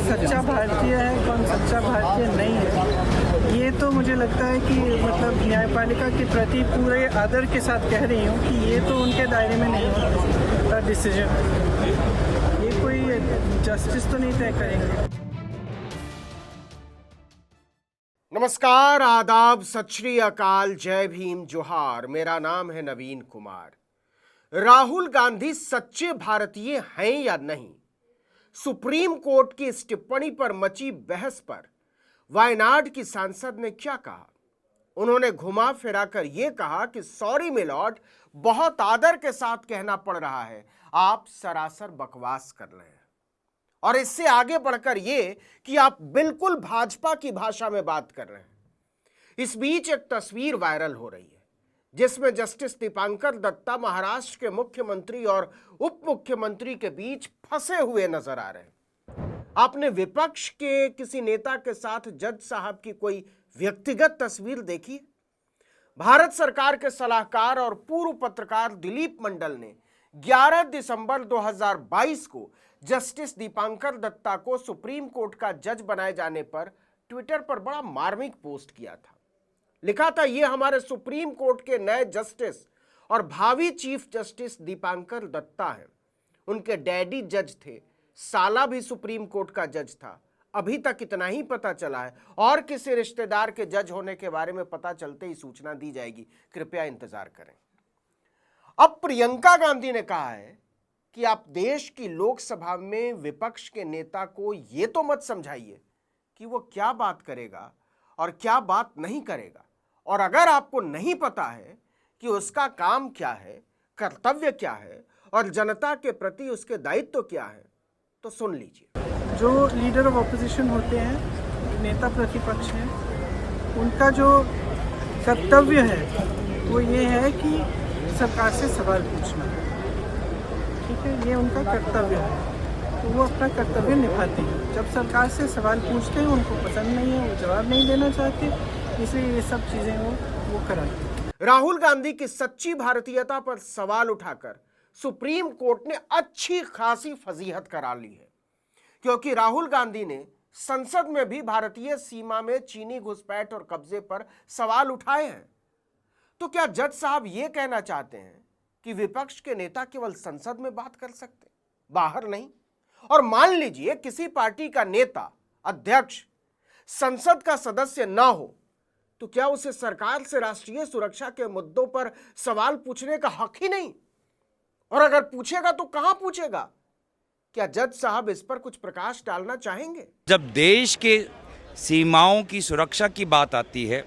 सच्चा भारतीय है, कौन सच्चा भारतीय नहीं है, ये तो मुझे लगता है कि मतलब न्यायपालिका के प्रति पूरे आदर के साथ कह रही हूँ कि ये तो उनके दायरे में नहीं होता डिसीजन। ये कोई जस्टिस तो नहीं तय करेंगे। नमस्कार, आदाब, सत श्री अकाल, जय भीम, जोहार। मेरा नाम है नवीन कुमार। राहुल गांधी सच्चे भारतीय हैं या नहीं, सुप्रीम कोर्ट की इस टिप्पणी पर मची बहस पर वायनाड की सांसद ने क्या कहा। उन्होंने घुमा फिराकर यह कहा कि सॉरी मिलॉर्ड, बहुत आदर के साथ कहना पड़ रहा है, आप सरासर बकवास कर रहे हैं। और इससे आगे बढ़कर यह कि आप बिल्कुल भाजपा की भाषा में बात कर रहे हैं। इस बीच एक तस्वीर वायरल हो रही है जिसमें जस्टिस दीपांकर दत्ता महाराष्ट्र के मुख्यमंत्री और उप मुख्यमंत्री के बीच फंसे हुए नजर आ रहे हैं। आपने विपक्ष के किसी नेता के साथ जज साहब की कोई व्यक्तिगत तस्वीर देखी? भारत सरकार के सलाहकार और पूर्व पत्रकार दिलीप मंडल ने 11 दिसंबर 2022 को जस्टिस दीपांकर दत्ता को सुप्रीम कोर्ट का जज बनाए जाने पर ट्विटर पर बड़ा मार्मिक पोस्ट किया था। लिखा था, ये हमारे सुप्रीम कोर्ट के नए जस्टिस और भावी चीफ जस्टिस दीपांकर दत्ता हैं। उनके डैडी जज थे, साला भी सुप्रीम कोर्ट का जज था। अभी तक इतना ही पता चला है और किसी रिश्तेदार के जज होने के बारे में पता चलते ही सूचना दी जाएगी, कृपया इंतजार करें। अब प्रियंका गांधी ने कहा है कि आप देश की लोकसभा में विपक्ष के नेता को यह तो मत समझाइए कि वो क्या बात करेगा और क्या बात नहीं करेगा, और अगर आपको नहीं पता है कि उसका काम क्या है, कर्तव्य क्या है और जनता के प्रति उसके दायित्व क्या है, तो सुन लीजिए। जो लीडर ऑफ ऑपोजिशन होते हैं, नेता प्रतिपक्ष हैं, उनका जो कर्तव्य है वो ये है कि सरकार से सवाल पूछना। ठीक है, ये उनका कर्तव्य है, तो वो अपना कर्तव्य निभाते हैं। जब सरकार से सवाल पूछते हैं, उनको पसंद नहीं है, वो जवाब नहीं देना चाहते, इसलिए ये सब चीजें वो कराते हैं। राहुल गांधी की सच्ची भारतीयता पर सवाल उठाकर सुप्रीम कोर्ट ने अच्छी खासी फजीहत करा ली है, क्योंकि राहुल गांधी ने संसद में भी भारतीय सीमा में चीनी घुसपैठ और कब्जे पर सवाल उठाए हैं। तो क्या जज साहब ये कहना चाहते हैं कि विपक्ष के नेता केवल संसद में बात कर सकते, बाहर नहीं? और मान लीजिए किसी पार्टी का नेता, अध्यक्ष संसद का सदस्य ना हो, तो क्या उसे सरकार से राष्ट्रीय सुरक्षा के मुद्दों पर सवाल पूछने का हक ही नहीं? और अगर पूछेगा तो कहां पूछेगा? क्या जज साहब इस पर कुछ प्रकाश डालना चाहेंगे? जब देश के सीमाओं की सुरक्षा की बात आती है,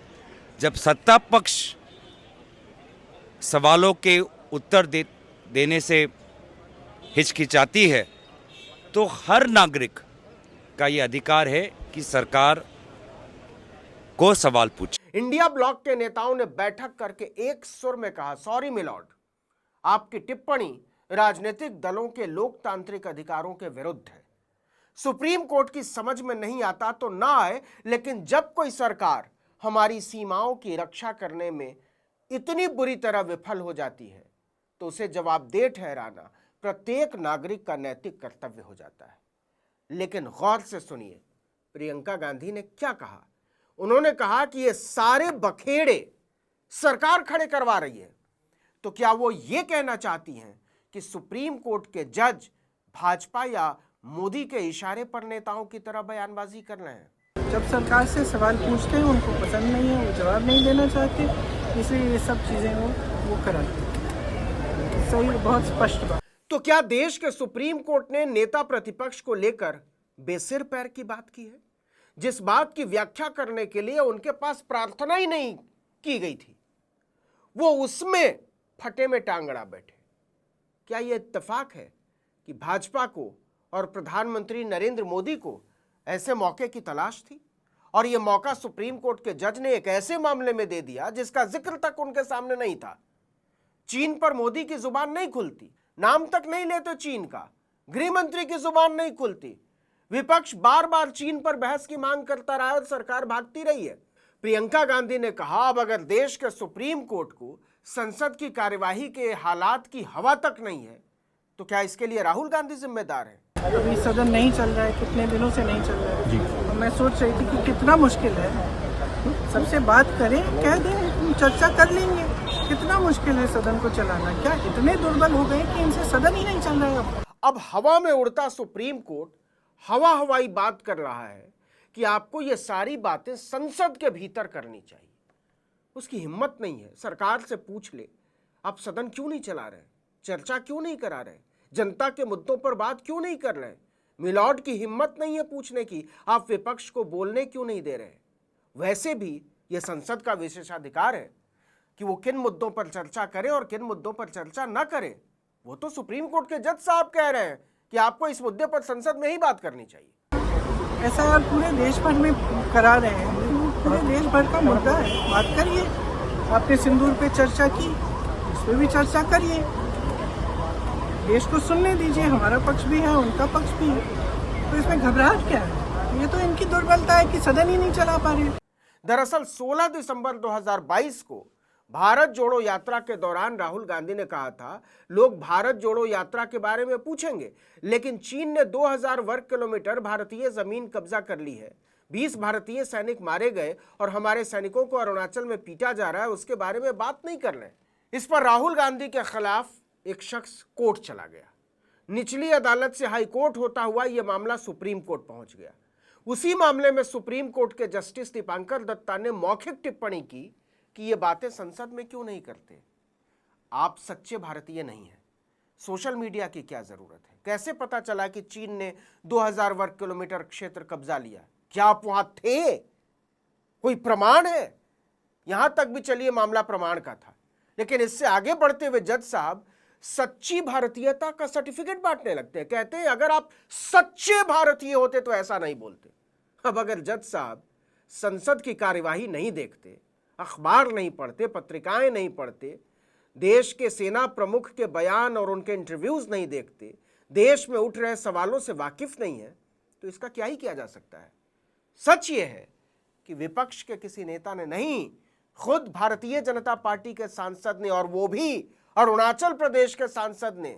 जब सत्ता पक्ष सवालों के उत्तर देने से हिचकिचाती है, तो हर नागरिक का यह अधिकार है कि सरकार को सवाल पूछे। इंडिया ब्लॉक के नेताओं ने बैठक करके एक सुर में कहा, सॉरी मिलॉर्ड, आपकी टिप्पणी राजनीतिक दलों के लोकतांत्रिक अधिकारों के विरुद्ध है। सुप्रीम कोर्ट की समझ में नहीं आता तो ना आए, लेकिन जब कोई सरकार हमारी सीमाओं की रक्षा करने में इतनी बुरी तरह विफल हो जाती है तो उसे जवाबदेह ठहराना प्रत्येक नागरिक का नैतिक कर्तव्य हो जाता है। लेकिन गौर से सुनिए, प्रियंका गांधी ने क्या कहा। उन्होंने कहा कि ये सारे बखेड़े सरकार खड़े करवा रही है। तो क्या वो ये कहना चाहती हैं कि सुप्रीम कोर्ट के जज भाजपा या मोदी के इशारे पर नेताओं की तरह बयानबाजी कर रहे हैं? जब सरकार से सवाल पूछते हैं, उनको पसंद नहीं है, वो जवाब नहीं देना चाहते, इसलिए ये सब चीजें वो कराते हैं। सही, बहुत स्पष्ट बात। तो क्या देश के सुप्रीम कोर्ट ने नेता प्रतिपक्ष को लेकर बेसिर पैर की बात की है, जिस बात की व्याख्या करने के लिए उनके पास प्रार्थना ही नहीं की गई थी, वो उसमें फटे में टांग अड़ा बैठे? क्या यह इत्तेफाक है कि भाजपा को और प्रधानमंत्री नरेंद्र मोदी को ऐसे मौके की तलाश थी और यह मौका सुप्रीम कोर्ट के जज ने एक ऐसे मामले में दे दिया जिसका जिक्र तक उनके सामने नहीं था? चीन पर मोदी की जुबान नहीं खुलती, नाम तक नहीं लेते चीन का, गृह मंत्री की जुबान नहीं खुलती, विपक्ष बार बार चीन पर बहस की मांग करता रहा और सरकार भागती रही है। प्रियंका गांधी ने कहा, अब अगर देश के सुप्रीम कोर्ट को संसद की कार्यवाही के हालात की हवा तक नहीं है तो क्या इसके लिए राहुल गांधी जिम्मेदार है? अभी सदन नहीं चल रहा है, कितने दिनों से नहीं चल रहा है। और मैं सोच रही थी कि कितना मुश्किल है, सबसे बात करें, कह दें, चर्चा कर लेंगे। कितना मुश्किल है सदन को चलाना, क्या इतने दुर्बल हो गए कि इनसे सदन ही नहीं चल रहा है। अब हवा में उड़ता सुप्रीम कोर्ट हवाई बात कर रहा है कि आपको ये सारी बातें संसद के भीतर करनी चाहिए। उसकी हिम्मत नहीं है। सरकार से पूछ ले, आप सदन क्यों नहीं चला रहे, चर्चा क्यों नहीं करा रहे, जनता के मुद्दों पर बात क्यों नहीं कर रहे। मिलॉर्ड की हिम्मत नहीं है पूछने की, आप विपक्ष को बोलने क्यों नहीं दे रहे। वैसे भी यह संसद का विशेषाधिकार है कि वो किन मुद्दों पर चर्चा करे और किन मुद्दों पर चर्चा न करे। वो तो सुप्रीम कोर्ट के जज साहब कह रहे हैं कि आपको इस मुद्दे पर संसद में ही बात करनी चाहिए। ऐसा यार पूरे देश भर में करा रहे हैं, पूरे देश भर का मुद्दा है, बात करिए। आपने सिंदूर पे चर्चा की, इस पे भी चर्चा करिए, देश को सुनने दीजिए। हमारा पक्ष भी है, उनका पक्ष भी है, तो इसमें घबराहट क्या है। ये तो इनकी दुर्बलता है कि सदन ही नहीं चला पा रहे। दरअसल 16 दिसंबर 2022 को भारत जोड़ो यात्रा के दौरान राहुल गांधी ने कहा था, लोग भारत जोड़ो यात्रा के बारे में पूछेंगे, लेकिन चीन ने 2000 वर्ग किलोमीटर भारतीय जमीन कब्जा कर ली है, 20 भारतीय सैनिक मारे गए और हमारे सैनिकों को अरुणाचल में पीटा जा रहा है, उसके बारे में बात नहीं कर रहे। इस पर राहुल गांधी के खिलाफ एक शख्स कोर्ट चला गया। निचली अदालत से हाई कोर्ट होता हुआ यह मामला सुप्रीम कोर्ट पहुंच गया। उसी मामले में सुप्रीम कोर्ट के जस्टिस दीपांकर दत्ता ने मौखिक टिप्पणी की कि ये बातें संसद में क्यों नहीं करते। आप सच्चे भारतीय नहीं हैं, सोशल मीडिया की क्या जरूरत है। कैसे पता चला कि चीन ने 2000 वर्ग किलोमीटर क्षेत्र कब्जा लिया? क्या आप वहां थे? कोई प्रमाण है? यहां तक भी चलिए मामला प्रमाण का था, लेकिन इससे आगे बढ़ते हुए जज साहब सच्ची भारतीयता का सर्टिफिकेट बांटने लगते हैं। कहते हैं अगर आप सच्चे भारतीय होते तो ऐसा नहीं बोलते। अब अगर जज साहब संसद की कार्यवाही नहीं देखते, अखबार नहीं पढ़ते, पत्रिकाएं नहीं पढ़ते, देश के सेना प्रमुख के बयान और उनके इंटरव्यूज नहीं देखते, देश में उठ रहे सवालों से वाकिफ नहीं है, तो इसका क्या ही किया जा सकता है। सच ये है कि विपक्ष के किसी नेता ने नहीं, खुद भारतीय जनता पार्टी के सांसद ने, और वो भी अरुणाचल प्रदेश के सांसद ने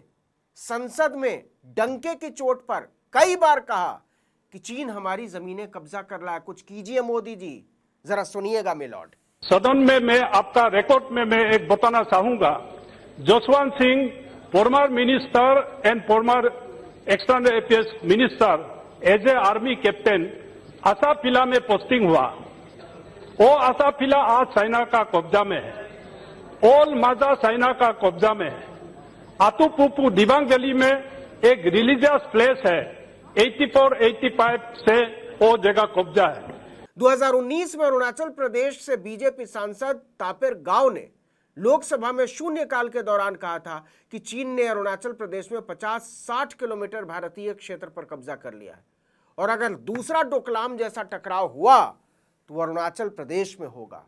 संसद में डंके की चोट पर कई बार कहा कि चीन हमारी जमीनें कब्जा कर रहा है, कुछ कीजिए मोदी जी। जरा सुनिएगा मिलॉर्ड। सदन में मैं आपका रिकॉर्ड में मैं एक बताना चाहूंगा, Jaswant Singh former minister and former external affairs minister as a army captain आसाफिला में पोस्टिंग हुआ। वो आसाफिला आज चाइना का कब्जा में है। ओल माजा चाइना का कब्जा में है। आतुपुपु दिबांग वैली में एक रिलीजियस प्लेस है, 84-85 से वो जगह कब्जा है। 2019 में अरुणाचल प्रदेश से बीजेपी सांसद तापिर गाव ने लोकसभा में शून्यकाल के दौरान कहा था कि चीन ने अरुणाचल प्रदेश में 50-60 किलोमीटर भारतीय क्षेत्र पर कब्जा कर लिया है, और अगर दूसरा डोकलाम जैसा टकराव हुआ तो अरुणाचल प्रदेश में होगा।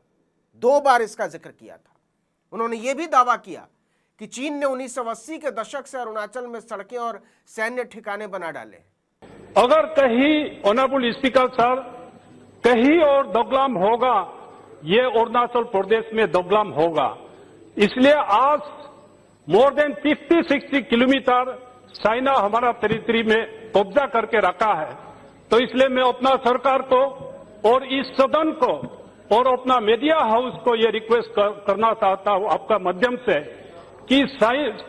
2 बार इसका जिक्र किया था। उन्होंने यह भी दावा किया कि चीन ने 1980 के दशक से अरुणाचल में सड़कें और सैन्य ठिकाने बना डाले। अगर कहीं ऑनरेबल स्पीकर सर कहीं और दोगलाम होगा, ये अरुणाचल प्रदेश में दोगलाम होगा। इसलिए आज मोर देन 50-60 किलोमीटर चाइना हमारा टेरिटरी में कब्जा करके रखा है। तो इसलिए मैं अपना सरकार को और इस सदन को और अपना मीडिया हाउस को ये रिक्वेस्ट करना चाहता हूं आपका माध्यम से कि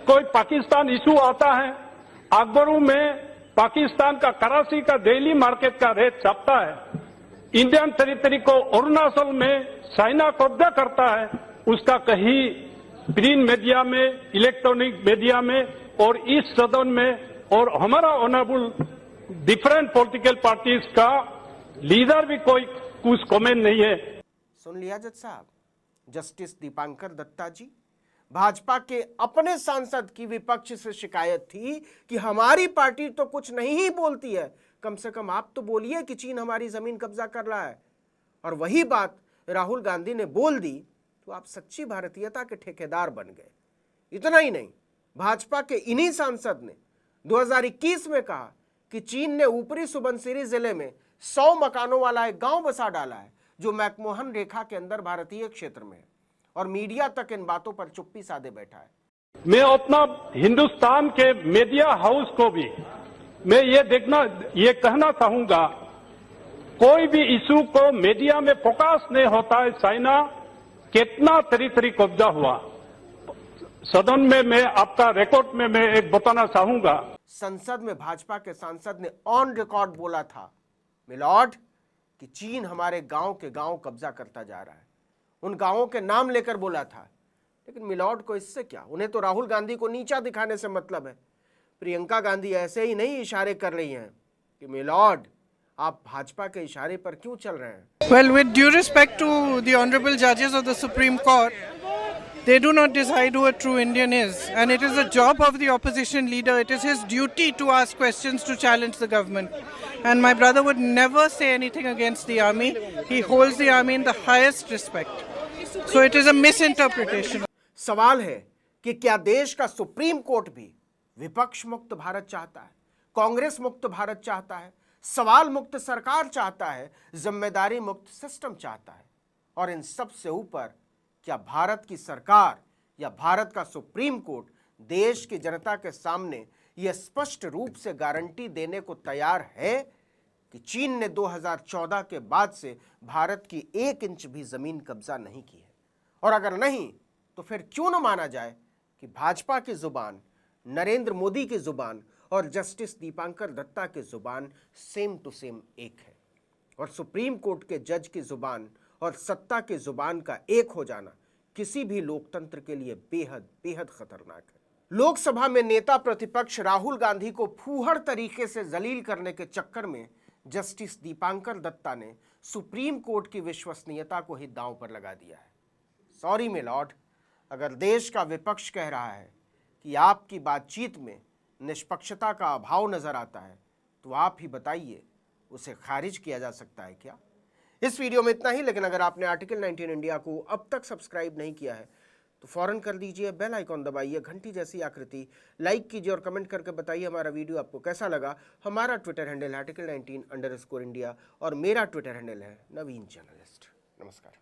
कोई पाकिस्तान इशू आता है, अखबारों में पाकिस्तान का कराची का डेली मार्केट का रेट छपता है, इंडियन टेरिटरी को अरुणाचल में चाइना कब्जा करता है, उसका कहीं प्रिंट मीडिया में, इलेक्ट्रॉनिक मीडिया में और इस सदन में और हमारा ऑनरेबल डिफरेंट पॉलिटिकल पार्टीज का लीडर भी कोई कुछ कमेंट नहीं है। सुन लिया जज साहब, जस्टिस दीपांकर दत्ता जी। भाजपा के अपने सांसद की विपक्ष से शिकायत थी कि हमारी पार्टी तो कुछ नहीं ही बोलती है, कम से कम आप तो बोलिए कि चीन हमारी जमीन कब्जा कर रहा है। और वही बात राहुल गांधी ने बोल दी तो आप सच्ची भारतीयता के ठेकेदार बन गए। इतना ही नहीं, भाजपा के इन्हीं सांसद ने 2021 में कहा कि चीन ने ऊपरी सुबनसिरी जिले में 100 मकानों वाला एक गांव बसा डाला है जो मैकमोहन रेखा के अंदर भारतीय क्षेत्र में है, और मीडिया तक इन बातों पर चुप्पी साधे बैठा है। मैं अपना हिंदुस्तान के मीडिया हाउस को भी मैं ये कहना चाहूंगा, कोई भी इशू को मीडिया में फोकस नहीं होता है। चाइना कितना तरी कब्जा हुआ, सदन में मैं आपका रिकॉर्ड में मैं एक बताना चाहूंगा। संसद में भाजपा के सांसद ने ऑन रिकॉर्ड बोला था, मिलॉर्ड, कि चीन हमारे गांव के गांव कब्जा करता जा रहा है। उन गांवों के नाम लेकर बोला था। लेकिन मिलॉर्ड को इससे क्या, उन्हें तो राहुल गांधी को नीचा दिखाने से मतलब है। प्रियंका गांधी ऐसे ही नहीं इशारे कर रही हैं कि मिलॉर्ड, आप भाजपा के इशारे पर क्यों चल रहे हैं। Well, with due respect to the honorable judges of the Supreme Court, they do not decide who a true Indian is, and it is the job of the opposition leader, it is his duty to ask questions, to challenge the government. And my brother would never say anything against the army. He holds the army in the highest respect. So it is a misinterpretation. सवाल है कि क्या देश का supreme court भी विपक्ष मुक्त भारत चाहता है, कांग्रेस मुक्त भारत चाहता है, सवाल मुक्त सरकार चाहता है, जिम्मेदारी मुक्त सिस्टम चाहता है? और इन सब से ऊपर क्या भारत की सरकार या भारत का सुप्रीम कोर्ट देश की जनता के सामने यह स्पष्ट रूप से गारंटी देने को तैयार है कि चीन ने 2014 के बाद से भारत की 1 इंच भी जमीन कब्जा नहीं की है? और अगर नहीं तो फिर क्यों न माना जाए कि भाजपा की जुबान, नरेंद्र मोदी की जुबान और जस्टिस दीपांकर दत्ता की जुबान सेम टू सेम एक है, और सुप्रीम कोर्ट के जज की जुबान और सत्ता की जुबान का एक हो जाना किसी भी लोकतंत्र के लिए बेहद बेहद खतरनाक है। लोकसभा में नेता प्रतिपक्ष राहुल गांधी को फूहड़ तरीके से जलील करने के चक्कर में जस्टिस दीपांकर दत्ता ने सुप्रीम कोर्ट की विश्वसनीयता को ही दांव पर लगा दिया है। सॉरी मिलॉर्ड, अगर देश का विपक्ष कह रहा है कि आपकी बातचीत में निष्पक्षता का अभाव नजर आता है, तो आप ही बताइए, उसे खारिज किया जा सकता है क्या? इस वीडियो में इतना ही, लेकिन अगर आपने आर्टिकल 19 इंडिया को अब तक सब्सक्राइब नहीं किया है तो फौरन कर दीजिए, बेल आइकॉन दबाइए, घंटी जैसी आकृति, लाइक कीजिए और कमेंट करके बताइए हमारा वीडियो आपको कैसा लगा। हमारा ट्विटर हैंडल है article19_India और मेरा ट्विटर हैंडल है नवीन जर्नलिस्ट। नमस्कार।